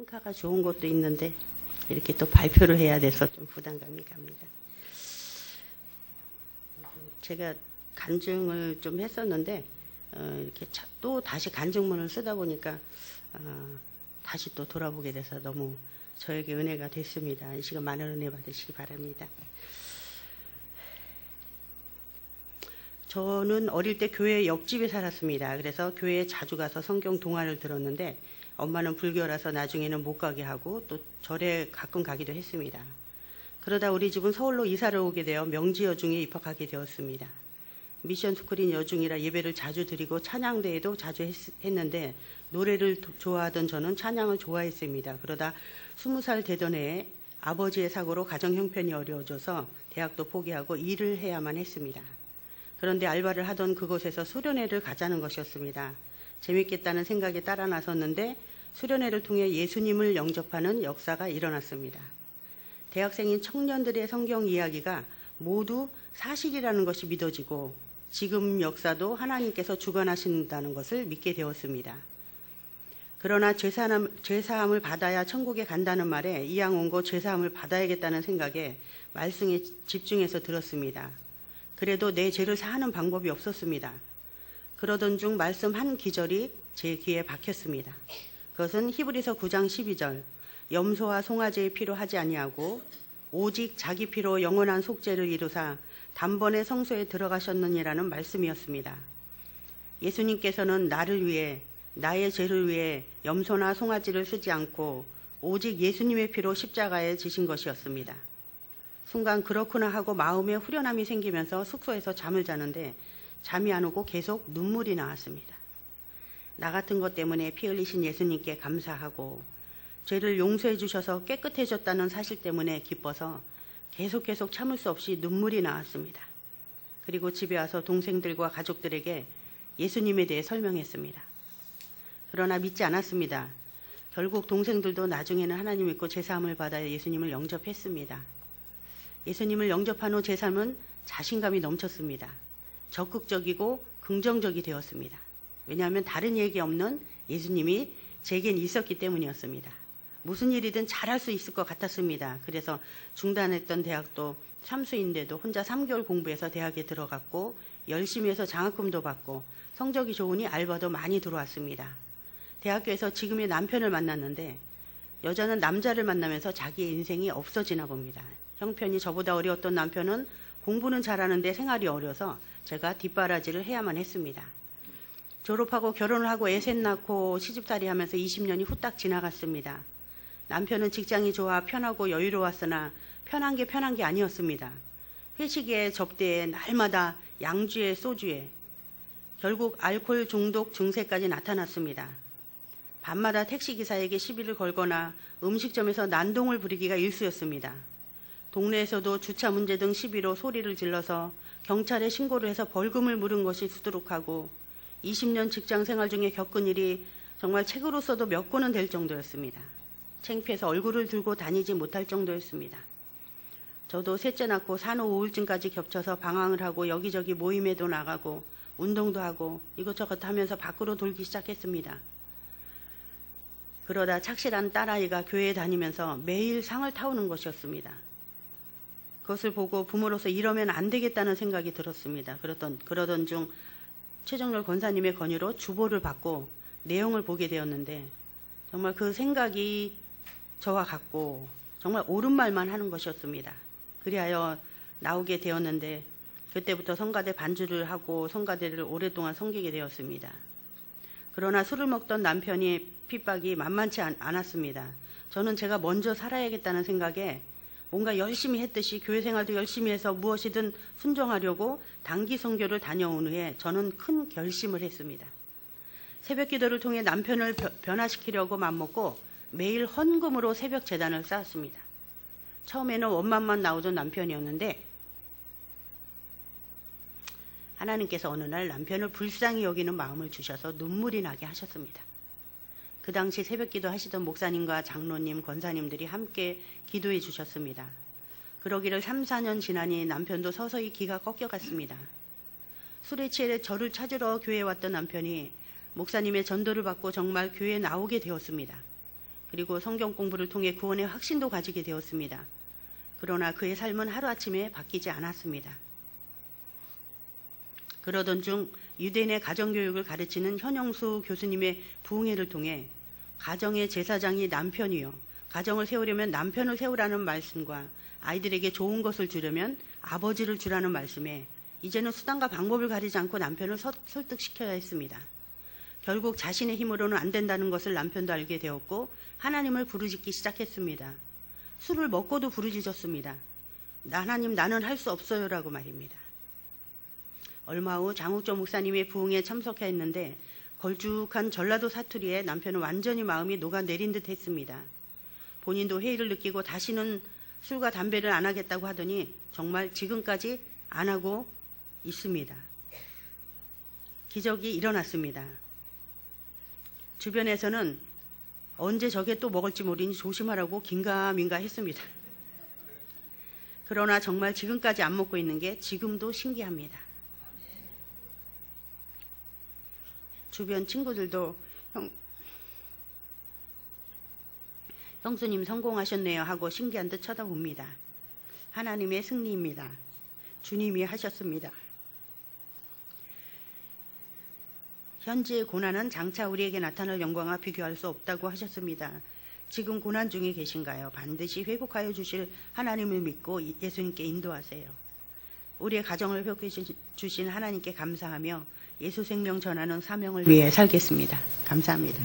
행카가 좋은 것도 있는데 이렇게 또 발표를 해야 돼서 좀 부담감이 갑니다. 제가 간증을 좀 했었는데 이렇게 또 다시 간증문을 쓰다 보니까 다시 또 돌아보게 돼서 너무 저에게 은혜가 됐습니다. 이 시간 많은 은혜 받으시기 바랍니다. 저는 어릴 때 교회 옆집에 살았습니다. 그래서 교회에 자주 가서 성경 동화를 들었는데 엄마는 불교라서 나중에는 못 가게 하고 또 절에 가끔 가기도 했습니다. 그러다 우리 집은 서울로 이사를 오게 되어 명지 여중에 입학하게 되었습니다. 미션 스쿨인 여중이라 예배를 자주 드리고 찬양대회도 자주 했는데 노래를 좋아하던 저는 찬양을 좋아했습니다. 그러다 20살 되던 해에 아버지의 사고로 가정 형편이 어려워져서 대학도 포기하고 일을 해야만 했습니다. 그런데 알바를 하던 그곳에서 수련회를 가자는 것이었습니다. 재밌겠다는 생각에 따라 나섰는데 수련회를 통해 예수님을 영접하는 역사가 일어났습니다. 대학생인 청년들의 성경 이야기가 모두 사실이라는 것이 믿어지고 지금 역사도 하나님께서 주관하신다는 것을 믿게 되었습니다. 그러나 죄사함을 받아야 천국에 간다는 말에 이왕 온 거 죄사함을 받아야겠다는 생각에 말씀에 집중해서 들었습니다. 그래도 내 죄를 사하는 방법이 없었습니다. 그러던 중 말씀 한 기절이 제 귀에 박혔습니다. 그것은 히브리서 9장 12절 염소와 송아지의 피로 하지 아니하고 오직 자기 피로 영원한 속죄를 이루사 단번에 성소에 들어가셨느니라는 말씀이었습니다. 예수님께서는 나를 위해 나의 죄를 위해 염소나 송아지를 쓰지 않고 오직 예수님의 피로 십자가에 지신 것이었습니다. 순간 그렇구나 하고 마음에 후련함이 생기면서 숙소에서 잠을 자는데 잠이 안 오고 계속 눈물이 나왔습니다. 나 같은 것 때문에 피 흘리신 예수님께 감사하고 죄를 용서해 주셔서 깨끗해졌다는 사실 때문에 기뻐서 계속 참을 수 없이 눈물이 나왔습니다. 그리고 집에 와서 동생들과 가족들에게 예수님에 대해 설명했습니다. 그러나 믿지 않았습니다. 결국 동생들도 나중에는 하나님 믿고 제사함을 받아 예수님을 영접했습니다. 예수님을 영접한 후 제 삶은 자신감이 넘쳤습니다. 적극적이고 긍정적이 되었습니다. 왜냐하면 다른 얘기 없는 예수님이 제겐 있었기 때문이었습니다. 무슨 일이든 잘할 수 있을 것 같았습니다. 그래서 중단했던 대학도 참수인데도 혼자 3개월 공부해서 대학에 들어갔고 열심히 해서 장학금도 받고 성적이 좋으니 알바도 많이 들어왔습니다. 대학교에서 지금의 남편을 만났는데 여자는 남자를 만나면서 자기의 인생이 없어지나 봅니다. 형편이 저보다 어려웠던 남편은 공부는 잘하는데 생활이 어려서 제가 뒷바라지를 해야만 했습니다. 졸업하고 결혼을 하고 애 셋 낳고 시집살이 하면서 20년이 후딱 지나갔습니다. 남편은 직장이 좋아 편하고 여유로웠으나 편한 게 아니었습니다. 회식에 접대에 날마다 양주에 소주에 결국 알코올 중독 증세까지 나타났습니다. 밤마다 택시기사에게 시비를 걸거나 음식점에서 난동을 부리기가 일쑤였습니다. 동네에서도 주차 문제 등 시비로 소리를 질러서 경찰에 신고를 해서 벌금을 물은 것이 수두룩하고 20년 직장 생활 중에 겪은 일이 정말 책으로 써도 몇 권은 될 정도였습니다. 창피해서 얼굴을 들고 다니지 못할 정도였습니다. 저도 셋째 낳고 산후 우울증까지 겹쳐서 방황을 하고 여기저기 모임에도 나가고 운동도 하고 이것저것 하면서 밖으로 돌기 시작했습니다. 그러다 착실한 딸아이가 교회에 다니면서 매일 상을 타오는 것이었습니다. 그것을 보고 부모로서 이러면 안 되겠다는 생각이 들었습니다. 그러던 중 최정렬 권사님의 권유로 주보를 받고 내용을 보게 되었는데 정말 그 생각이 저와 같고 정말 옳은 말만 하는 것이었습니다. 그리하여 나오게 되었는데 그때부터 성가대 반주를 하고 성가대를 오랫동안 섬기게 되었습니다. 그러나 술을 먹던 남편이 핍박이 만만치 않았습니다. 저는 제가 먼저 살아야겠다는 생각에 뭔가 열심히 했듯이 교회 생활도 열심히 해서 무엇이든 순종하려고 단기 선교를 다녀온 후에 저는 큰 결심을 했습니다. 새벽 기도를 통해 남편을 변화시키려고 맘먹고 매일 헌금으로 새벽 제단을 쌓았습니다. 처음에는 원만만 나오던 남편이었는데 하나님께서 어느 날 남편을 불쌍히 여기는 마음을 주셔서 눈물이 나게 하셨습니다. 그 당시 새벽 기도 하시던 목사님과 장로님, 권사님들이 함께 기도해 주셨습니다. 그러기를 3, 4년 지나니 남편도 서서히 기가 꺾여갔습니다. 술에 취해 저를 찾으러 교회에 왔던 남편이 목사님의 전도를 받고 정말 교회에 나오게 되었습니다. 그리고 성경 공부를 통해 구원의 확신도 가지게 되었습니다. 그러나 그의 삶은 하루아침에 바뀌지 않았습니다. 그러던 중 유대인의 가정교육을 가르치는 현영수 교수님의 부흥회를 통해 가정의 제사장이 남편이요, 가정을 세우려면 남편을 세우라는 말씀과 아이들에게 좋은 것을 주려면 아버지를 주라는 말씀에 이제는 수단과 방법을 가리지 않고 남편을 설득시켜야 했습니다. 결국 자신의 힘으로는 안 된다는 것을 남편도 알게 되었고 하나님을 부르짖기 시작했습니다. 술을 먹고도 부르짖었습니다. 하나님, 나는 할 수 없어요 라고 말입니다. 얼마 후 장욱조 목사님의 부흥에 참석했는데 걸쭉한 전라도 사투리에 남편은 완전히 마음이 녹아내린 듯 했습니다. 본인도 회의를 느끼고 다시는 술과 담배를 안 하겠다고 하더니 정말 지금까지 안 하고 있습니다. 기적이 일어났습니다. 주변에서는 언제 저게 또 먹을지 모르니 조심하라고 긴가민가 했습니다. 그러나 정말 지금까지 안 먹고 있는 게 지금도 신기합니다. 주변 친구들도 형수님 성공하셨네요 하고 신기한 듯 쳐다봅니다. 하나님의 승리입니다. 주님이 하셨습니다. 현재의 고난은 장차 우리에게 나타날 영광과 비교할 수 없다고 하셨습니다. 지금 고난 중에 계신가요? 반드시 회복하여 주실 하나님을 믿고 예수님께 인도하세요. 우리의 가정을 회복해 주신 하나님께 감사하며 예수 생명 전하는 사명을 위해 살겠습니다. 감사합니다.